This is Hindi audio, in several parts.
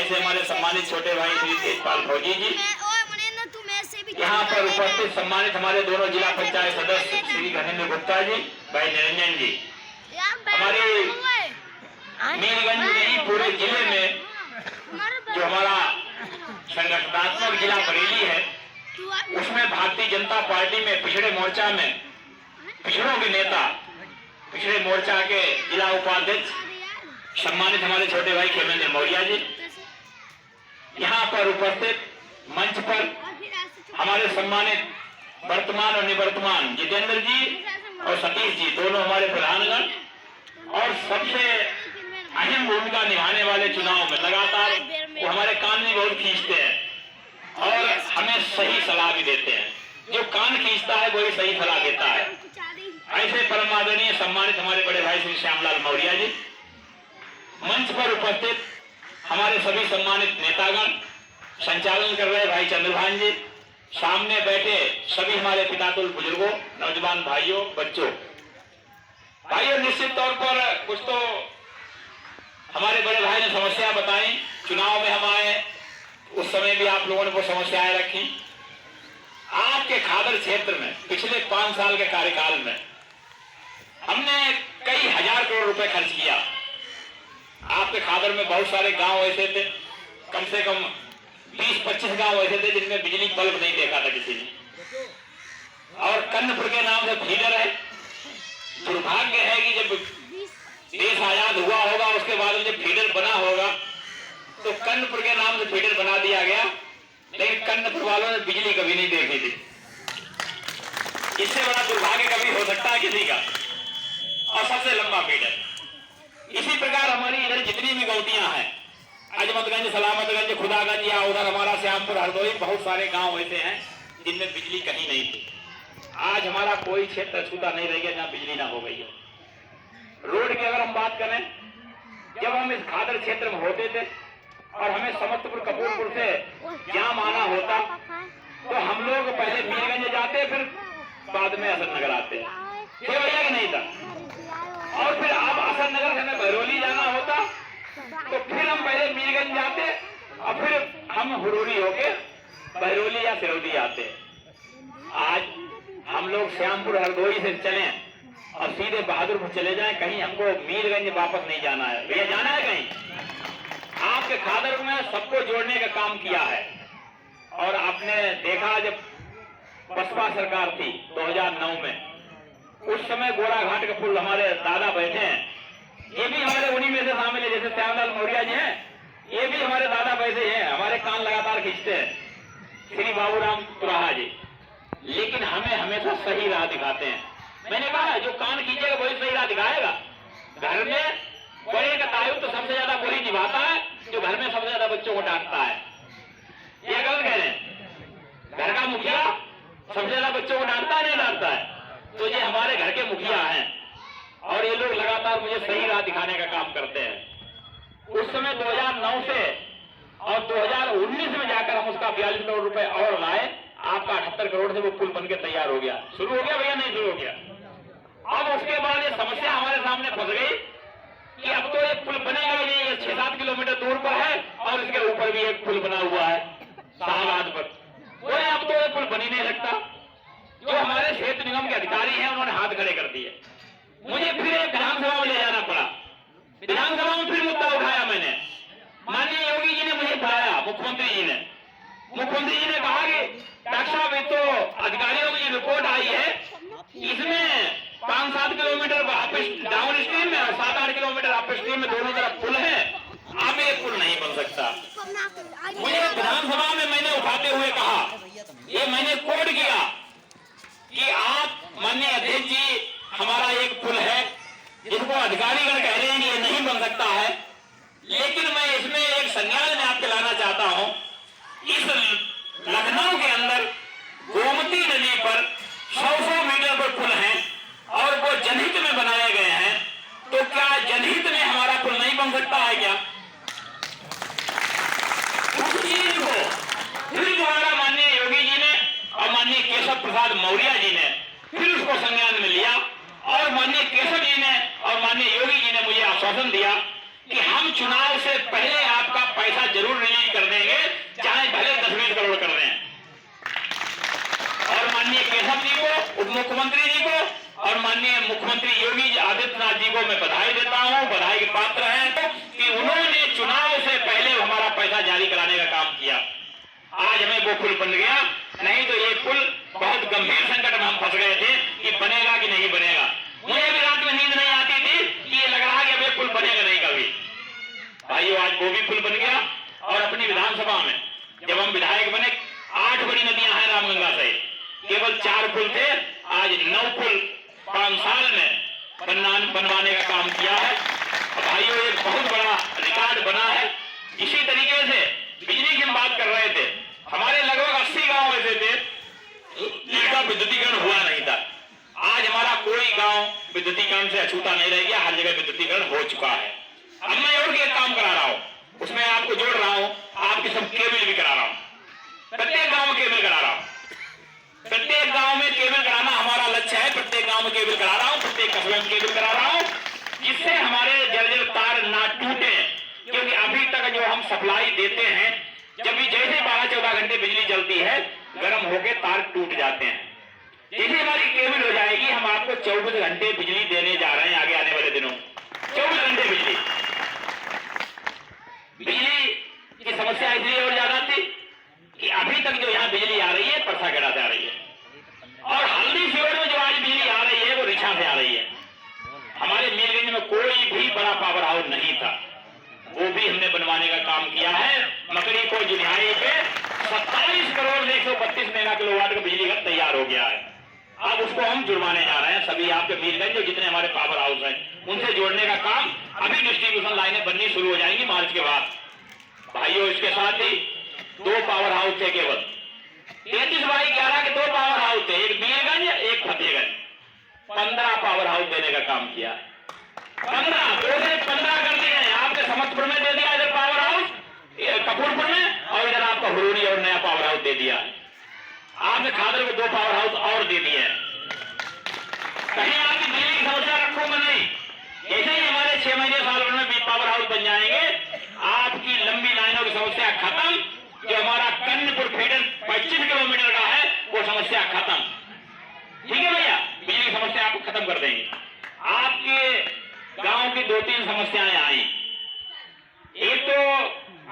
से हमारे सम्मानित छोटे भाई श्री तेजपाल फौजी जी, यहाँ पर उपस्थित सम्मानित हमारे दोनों जिला पंचायत सदस्य श्री घनेन्द्र गुप्ता जी, भाई निरंजन जी, हमारे मीरगंज नहीं पूरे जिले में जो हमारा संगठनात्मक जिला बरेली है, उसमें भारतीय जनता पार्टी में पिछड़े मोर्चा में पिछड़ों के नेता, पिछड़े मोर्चा के जिला उपाध्यक्ष सम्मानित हमारे छोटे भाई खेमेंद्र मौर्य जी, यहाँ पर उपस्थित मंच पर हमारे सम्मानित वर्तमान और निवर्तमान जितेंद्र जी और सतीश जी, दोनों हमारे प्रधानगण, और सबसे अहम भूमिका निभाने वाले चुनाव में लगातार वो हमारे कान भी बहुत खींचते हैं और हमें सही सलाह भी देते हैं। जो कान खींचता है वही सही सलाह देता है। ऐसे परम आदरणीय सम्मानित हमारे बड़े भाई श्री श्यामलाल मौर्य जी, मंच पर उपस्थित हमारे सभी सम्मानित नेतागण, संचालन कर रहे भाई चंद्रभान जी, सामने बैठे सभी हमारे पितातुल बुजुर्गों, नौजवान भाइयों, बच्चों, भाइयों, निश्चित तौर पर कुछ तो हमारे बड़े भाई ने समस्या बताई। चुनाव में हम आए उस समय भी आप लोगों ने वो समस्याएं रखी। आपके खादर क्षेत्र में पिछले 5 साल के कार्यकाल में हमने कई हजार करोड़ रुपए खर्च किया। आपके खादर में बहुत सारे गांव ऐसे थे, कम से कम 20-25 गांव ऐसे थे जिनमें बिजली बल्ब नहीं देखा था किसी ने। और कन्नपुर के नाम से फीडर है। दुर्भाग्य है कि जब देश आजाद हुआ होगा उसके बाद जब फीडर बना होगा तो कन्नपुर के नाम से फीडर बना दिया गया, लेकिन कन्नपुर वालों ने बिजली कभी नहीं देखी थी। इससे बड़ा दुर्भाग्य कभी हो सकता है किसी का। और सबसे लंबा फीडर। इसी प्रकार हमारी इधर जितनी भी गौतियां हैं, अजमतगंज, सलामतगंज, खुदागंज या उधर हमारा श्यामपुर, हरदोई, बहुत सारे गांव ऐसे हैं जिनमें बिजली कहीं नहीं थी। आज हमारा कोई क्षेत्र छूता नहीं रह गया जहां बिजली ना हो गई है। रोड की अगर हम बात करें, जब हम इस खादर क्षेत्र में होते थे और हमें समस्तपुर कपूरपुर से जाम आना होता तो हम लोग पहले मीरगंज जाते, फिर बाद में असर नगर आते। ये भैया कि नहीं था। और फिर अब असर नगर से हमें बहरौली जाना होता तो फिर हम पहले मीरगंज जाते और फिर हम हुरूरी होके बहरौली या सिरौली आते। आज हम लोग श्यामपुर, हरदोई से चलें और सीधे बहादुरपुर चले जाएं, कहीं हमको मीरगंज वापस नहीं जाना है। भैया जाना है कहीं? आपके खादर में सबको जोड़ने का काम किया है। और आपने देखा जब बसपा सरकार थी 2009 में, उस समय गोरा घाट का पुल हमारे दादा बैठे हैं, ये भी हमारे उन्हीं में से शामिल है। जैसे श्यामलाल मौर्य जी हैं, ये भी हमारे दादा बैठे हैं, हमारे कान लगातार खींचते हैं, श्री बाबूराम तुराहा जी। लेकिन हमें हमेशा सही राह दिखाते हैं। मैंने कहा जो कान खींचेगा वही सही राह दिखाएगा। घर में बड़े का दायित्व तो सबसे ज्यादा वही निभाता है जो घर में सबसे ज्यादा बच्चों को डांटता है। ये गलत कह रहे हैं? घर का मुखिया सबसे ज्यादा बच्चों को डांटता है, नहीं डांटता है? तो ये हमारे घर के मुखिया हैं और ये लोग लगातार मुझे सही राह दिखाने का काम करते हैं। उस समय 2009 से और 2019 में जाकर हम उसका 42 करोड़ रुपए और लाए। आपका 78 करोड़ से वो पुल बनकर तैयार हो गया। शुरू हो गया भैया? नहीं शुरू हो गया। अब उसके बाद ये समस्या हमारे सामने फंस गई कि अब तो ये पुल बनेगा ही नहीं। ये 6-7 किलोमीटर दूर पर है और इसके ऊपर भी एक पुल बना हुआ है शाहबाद पर। बोले अब तो ये पुल बन ही नहीं सकता। जो हमारे क्षेत्र निगम के अधिकारी हैं उन्होंने हाथ खड़े कर दिए। मुझे फिर एक विधानसभा में ले जाना पड़ा। विधानसभा में फिर मुद्दा उठाया मैंने। माननीय योगी जी ने मुझे बुलाया, मुख्यमंत्री जी ने। मुख्यमंत्री जी ने कहा कि डॉक्टर साहब, ये तो अधिकारियों की रिपोर्ट आई है, इसमें 5-7 किलोमीटर डाउन स्ट्रीम में और 7-8 किलोमीटर अप स्ट्रीम में दोनों तरफ पुल है, अब ये पुल नहीं बन सकता। मुझे विधानसभा में मैंने उठाते हुए कहा, ये मैंने कोड किया कि आप माननीय अध्यक्ष जी, हमारा एक पुल है जिसको अधिकारीगण कह रहे हैं कि ये नहीं बन सकता है, लेकिन मैं इसमें एक संज्ञान में आपके लाना चाहता हूं। इस लखनऊ के अंदर गोमती नदी पर 100 मीटर पर पुल हैं और वो जनहित में बनाए गए हैं, तो क्या जनहित में हमारा पुल नहीं बन सकता है क्या? उस चीज को फिर दोबारा माननीय योगी जी ने और माननीय केशव प्रसाद मौर्य जी ने फिर उसको संज्ञान में लिया और माननीय केशव जी ने और माननीय योगी जी ने मुझे आश्वासन दिया कि हम चुनाव से पहले आपका पैसा जरूर मुख्यमंत्री जी को और माननीय मुख्यमंत्री योगी आदित्यनाथ जी को मैं बधाई देता हूं, बधाई के पात्र हैं कि उन्होंने चुनाव से पहले हमारा पैसा जारी कराने का काम किया। आज हमें वो पुल बन गया, नहीं तो ये पुल बहुत गंभीर संकट में हम फंस गए थे कि बनेगा कि नहीं बनेगा। मुझे भी रात में नींद नहीं आती थी कि ये लग रहा कि अब ये पुल बनेगा नहीं कभी। भाइयों, आज वो भी पुल बन गया और अपनी विधानसभा में जब हम विधायक बने 8 बड़ी नदियां हैं रामगंगा से, केवल 4 पुल थे, आज 9 पुल 5 साल में बनवाने का काम किया है। भाइयों, एक बहुत बड़ा रिकॉर्ड बना है। इसी तरीके से बिजली की हम बात कर रहे थे, हमारे लगभग 80 गांव ऐसे थे जिनका विद्युतीकरण हुआ नहीं था। आज हमारा कोई गांव विद्युतीकरण से अछूता नहीं रह गया, हर जगह विद्युतीकरण हो चुका है। अब मैं और एक काम करा रहा हूं, उसमें आपको जोड़ रहा हूं, आपके सब केबल भी करा रहा हूं, प्रत्येक गांव में केबल करा रहा हूं। प्रत्येक गांव में केबल कराना हमारा लक्ष्य है। प्रत्येक गांव में केबल करा रहा हूं, प्रत्येक कस्बे में केबल करा रहा हूं, जिससे हमारे जर्जर तार ना टूटे। क्योंकि अभी तक जो हम सप्लाई देते हैं, जब भी जैसे 12-14 घंटे बिजली चलती है, गर्म होकर तार टूट जाते हैं। जैसे हमारी केबल हो जाएगी, हम आपको 24 घंटे बिजली देने जा रहे हैं आगे आने वाले दिनों। 24 घंटे बिजली की समस्या इसलिए और ज्यादा थी कि अभी तक जो यहाँ बिजली आ रही है परसाखेड़ा से आ रही है और हल्दी फिरोज में जो आज बिजली आ रही है वो रिछा से आ रही है। हमारे मीरगंज में कोई भी बड़ा पावर हाउस नहीं था, वो भी हमने बनवाने का काम किया है। मकड़ी को जुनियाई पे 27 करोड़ से 132 मेगा किलोवाट का बिजली घर तैयार हो गया है। अब उसको हम जुड़वाने जा रहे हैं। सभी आपके मीरगंज जो जितने हमारे पावर हाउस हैं उनसे जोड़ने का काम, अभी डिस्ट्रीब्यूशन लाइनें बननी शुरू हो जाएंगी मार्च के बाद। भाइयों, इसके साथ ही 2 पावर हाउस थे, केवल 33/11 के 2 पावर हाउस थे, एक मीरगंज एक फतेहगंज। 15 पावर हाउस देने का काम किया। 15 कर दिए हैं। आपके समस्तपुर में दे दिया इधर पावर हाउस, कपूरपुर में, और इधर आपका हुरूरी और नया पावर हाउस दे दिया है। आपने खादर को 2 पावर हाउस और दे दिए हैं। कहीं आपकी बिजली की समस्या रखूंगा नहीं। जैसे ही हमारे 6 महीने साल भर में पावर हाउस बन जाएंगे, आपकी लंबी लाइनों की समस्या खत्म। जो हमारा कन्नपुर फीडर 25 किलोमीटर का है, वो समस्या खत्म। ठीक है भैया, बिजली की समस्या आपको खत्म कर देंगे। आपके गांव की 2-3 समस्याएं आई। एक तो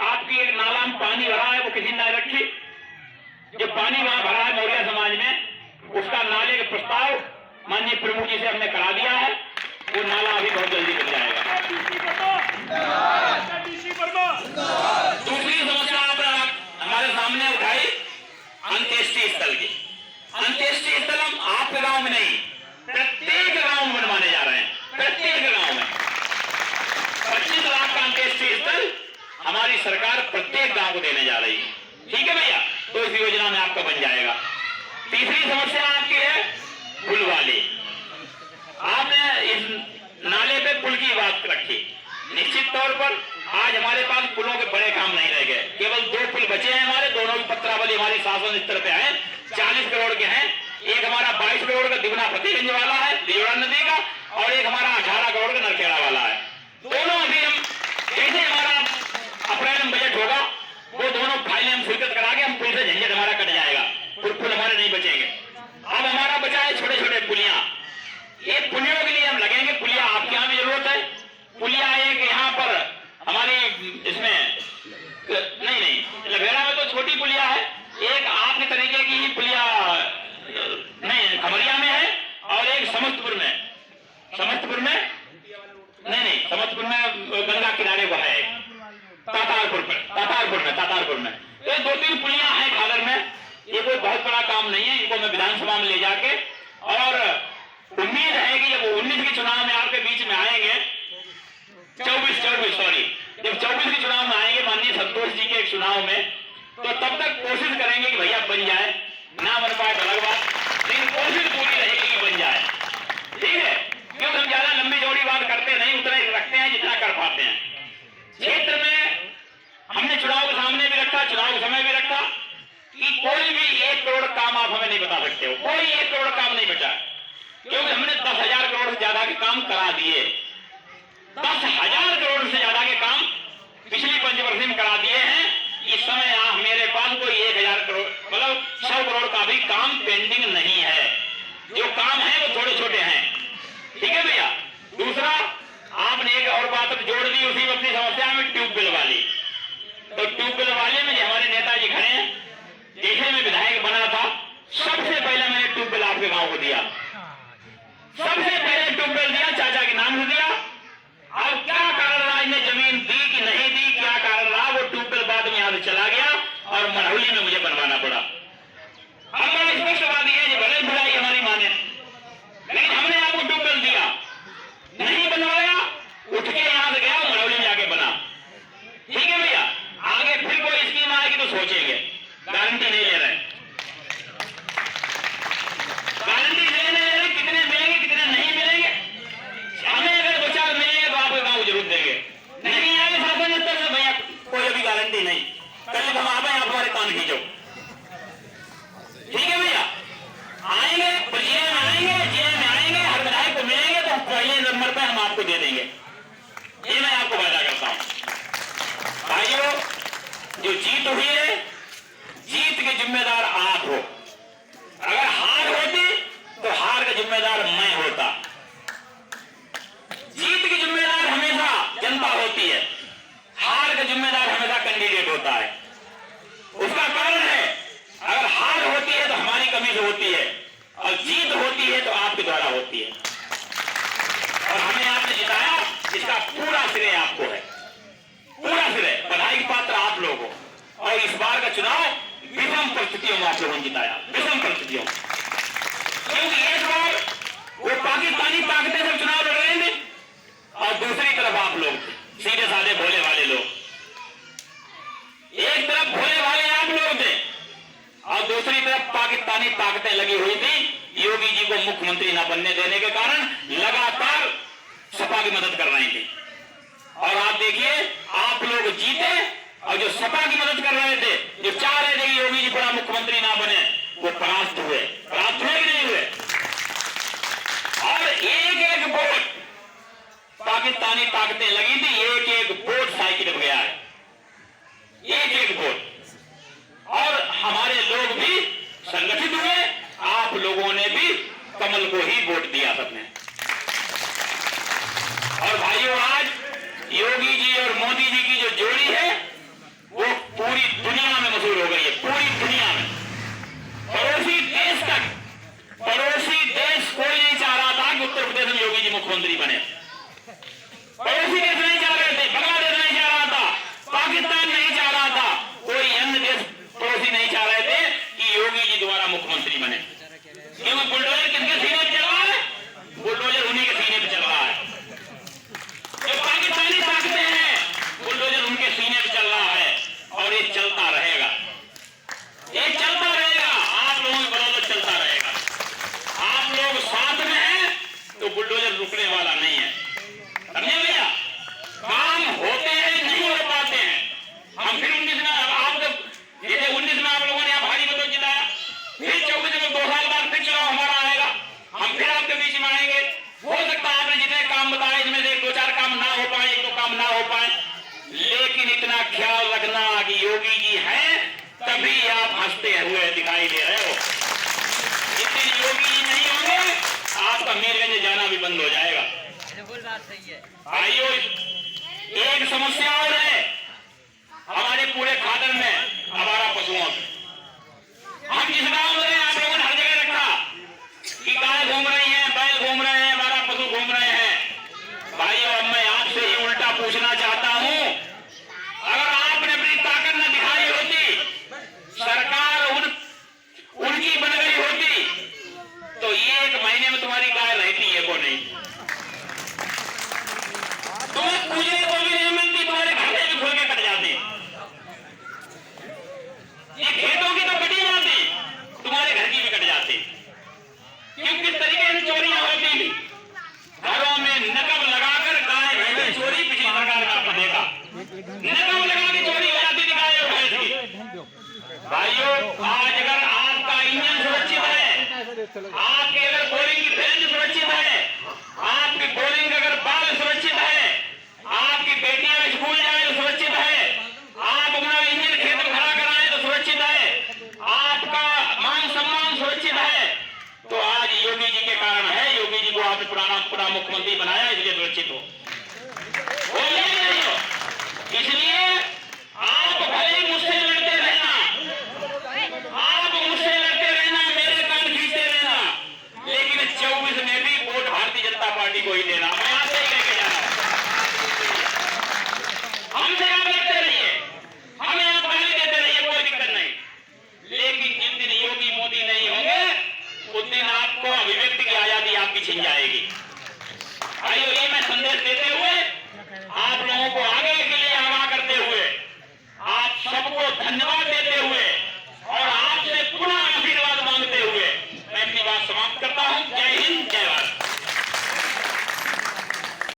आपकी एक नाला में पानी भरा है, वो किसी ने रखी। जो पानी वहां भरा है मौर्य समाज में, उसका नाले का प्रस्ताव माननीय प्रमुख जी से हमने करा दिया है। वो नाला अभी बहुत जल्दी बन जाएगा। दूसरी समस्या आप हमारे सामने उठाई अंत्येष्टि स्थल की। अंत्येष्टि स्थल हम आपके गांव में नहीं, प्रत्येक गांव में बनवाने जा रहे हैं। प्रत्येक गांव में 25 लाख का अंत्येष्टि स्थल हमारी सरकार प्रत्येक गांव को देने जा रही है। ठीक है भैया, तो इस योजना में आपका बन जाएगा। तीसरी समस्या आपकी है पुल वाली। आपने इस नाले पे पुल की बात रखी। निश्चित तौर पर आज हमारे पास पुलों के बड़े काम नहीं रह गए, केवल 2 पुल बचे हैं हमारे। दोनों की पत्रावली हमारी शासन स्तर पे है, 40 करोड़ के हैं। एक हमारा 22 करोड़ का दिगुना फतेहगंज वाला है देवड़ा नदी का, और एक हमारा 18 करोड़ का नरखेड़ा वाला है। दोनों अभी हम जैसे हमारा अप्रैल में बजट होगा, वो दोनों फाइलें हम स्वीकृत करा के हम पुल से झंझट हमारा कट जाएगा। पुल हमारे नहीं बचेंगे। अब हमारा बचा है छोटे छोटे पुलिया। ये पुलियों के लिए हम लगेंगे। पुलिया आपके यहाँ भी जरूरत है। पुलिया एक यहाँ पर हमारी इसमें नहीं लभेड़ा में तो छोटी पुलिया है, एक आपके तरीके की पुलिया नहीं खमरिया में है, और एक समस्तपुर में समस्तपुर में गंगा किनारे को है, तातारपुर में। ये 2-3 पुलिया हैं खादर में। ये कोई बहुत बड़ा काम नहीं है। इनको मैं विधानसभा में ले जाके, और उम्मीद है कि जब 19 के चुनाव में आपके बीच में आएंगे, 24 जब 24 के चुनाव में आएंगे माननीय संतोष जी के एक चुनाव में, तो तब तक कोशिश करेंगे कि भैया बन जाए। ना बन पाए अलग बात, लेकिन कोशिश पूरी रहेगी कि बन जाए। ठीक है, क्योंकि हम ज्यादा लंबी चौड़ी बात करते नहीं, उतना ही रखते हैं जितना कर पाते हैं। क्षेत्र में हमने चुनाव के सामने भी रखा, चुनाव के समय भी रखा कि कोई भी 1 करोड़ काम आप हमें नहीं बता सकते हो। कोई 1 करोड़ काम नहीं बचा, क्योंकि हमने 10,000 करोड़ से ज्यादा के काम करा दिए। 10,000 करोड़ से ज्यादा के काम पिछली पंचवर्षीय में करा दिए हैं। इस समय मेरे पास कोई 1,000 करोड़ मतलब 100 करोड़ का भी काम पेंडिंग नहीं है। जो काम है वो थोड़े छोटे हैं, ठीक है भैया। दूसरा, आपने एक और बात जोड़ दी उसी में अपनी समस्या में, ट्यूबवेल वाली। तो ट्यूबवेल वाले में हमारे नेताजी खड़े हैं, जैसे मैं विधायक बना था सबसे पहले मैंने ट्यूबवेल आपके गांव को दिया, सबसे पहले ट्यूबवेल दिया, चाचा के नाम से दिया। अब क्या कारण रहा, इन्हें जमीन दी कि नहीं दी, क्या कारण रहा, वो ट्यूबवेल बाद में यहां से चला गया और मरहुली में मुझे बनवाना पड़ा। अब बड़ा स्पष्ट बात यह है, भले बुराई हमारी माने, लेकिन हमने आपको ट्यूबवेल दिया, नहीं बनवाया, उठ के यहां से गया, मरहुली में जाके बना, ठीक है भैया। आगे फिर कोई स्कीम आएगी तो सोचेंगे, गारंटी नहीं ले रहे, गारंटी नहीं ले रहे, कितने मिलेंगे कितने नहीं मिलेंगे। हमें अगर 2-4 मिलेंगे तो आपके गांव जरूर देंगे, नहीं आए शासन स्तर से भैया कोई अभी गारंटी नहीं, कल हम आप हमारे कान खींचो, ठीक है भैया। आएंगे जिले में आएंगे, जिले में आएंगे, हर विधायक को मिलेंगे तो पहले नंबर पे हम आपको दे देंगे, ये मैं आपको वादा करता हूं। भाइयों, जो जीत हुई है, जीत के जिम्मेदार आप हो, अगर हार होती तो हार का जिम्मेदार मैं होता। जीत की जिम्मेदार हमेशा जनता होती है, हार का जिम्मेदार हमेशा कैंडिडेट होता है। उसका कारण है, अगर हार होती है तो हमारी कमी से होती है, और जीत होती है तो आपके द्वारा होती है, और हमें आपने जिताया, इसका पूरा श्रेय आपको है, पूरा श्रेय, बधाई के पात्र आप लोगों को। और इस बार का चुनाव विषम परिस्थितियों में आप लोगों ने जिताया, विषम परिस्थितियों, क्योंकि एक बार वो पाकिस्तानी ताकतें सब चुनाव लड़ रहे थे और दूसरी तरफ आप लोग थे, सीधे साधे भोले वाले लोग। एक तरफ भोले वाले आप लोग थे और दूसरी तरफ पाकिस्तानी ताकतें लगी हुई थी, योगी जी को मुख्यमंत्री न बनने देने के कारण लगातार सपा की मदद कर रही थी। और आप देखिए, आप लोग जीते और जो सपा की मदद कर रहे थे, जो चाह रहे थे कि योगी जी बड़ा मुख्यमंत्री ना बने, वो परास्त हुए, परास्त हुए कि नहीं हुए। और एक एक वोट पाकिस्तानी ताकतें लगी थी, एक एक वोट साइकिल में गया है, एक एक वोट। और हमारे लोग भी संगठित हुए, आप लोगों ने भी कमल को ही वोट दिया सबने। और भाइयों, आज योगी जी और मोदी जी की जो जोड़ी है वो पूरी दुनिया में मशहूर हो गई है, पूरी दुनिया में। पड़ोसी देश तक, पड़ोसी देश कोई नहीं चाह रहा था कि उत्तर प्रदेश में योगी जी मुख्यमंत्री बने, पड़ोसी देश नहीं चाह रहे थे, बांग्लादेश नहीं चाह रहा था, पाकिस्तान नहीं चाह रहा था, कोई अन्य देश पड़ोसी नहीं चाह रहे थे कि योगी जी दोबारा मुख्यमंत्री बने। क्योंकि बुलडोजर किसके सीने पे चल रहा है, बुलडोजर उन्हीं के सीने पे चल रहा है, जो पाकिस्तानी ताकतें हैं, बुलडोजर उनके सीने पे चल रहा है। और ये चलता रहेगा, ये चलता रहेगा, आप लोगों की बदौलत चलता रहेगा। आप लोग साथ में हैं तो बुलडोजर रुकने वाला नहीं है, समझे भैया। काम होते हैं, नहीं हो पाते हैं। हम फिर 19 में, अब आप जब जैसे 19 में आप लोगों ने भारी मतों जिताया, फिर 24 में 2 साल बाद फिर चुनाव हमारा आएगा, हम फिर आपके बीच में आएंगे। हो सकता है आपने जितने काम बताए इनमें से 1-2-4 काम ना हो पाए, 1-2 काम ना हो पाए, लेकिन इतना ख्याल रखना कि योगी जी हैं तभी आप हंसते हुए दिखाई दे रहे हो। जिस दिन योगी जी नहीं होंगे, आपका मीरगंज जाना भी बंद हो जाएगा। भाइयों, एक समस्या और है हमारे पूरे खादर में, आवारा पशुओं की। हम जिस गांव में आप लोगों ने हर जगह रखा कि गाय घूम रही है, बैल घूम रहे हैं, आवारा पशु घूम रहे हैं। भाइयों, अब मैं आपसे ही उल्टा पूछना चाहता हूं, अगर आपने अपनी ताकत न दिखाई होती, सरकार उनकी बन गई होती, तो ये 1 महीने में तुम्हारी गाय रहती है को नहीं, तुम्हें पूजने को भी नहीं मिलती, तुम्हारे घर भी खुल के कट जाते। ये खेतों की तो कटी जाती, तुम्हारे घर की भी कट जाती। क्यों, किस तरीके से चोरियां होती थी, घरों में नकब लगाकर गाय भैंस चोरी, पिछली सरकार का बनेगा, नकब लगा के चोरी हो जाती थी गाय और भैंस की। भाइयों, आज अगर आपका इंजन सुरक्षित है, आपके अगर बोरिंग की फ्रेंच सुरक्षित है, आपकी बोरिंग अगर बाल सुरक्षित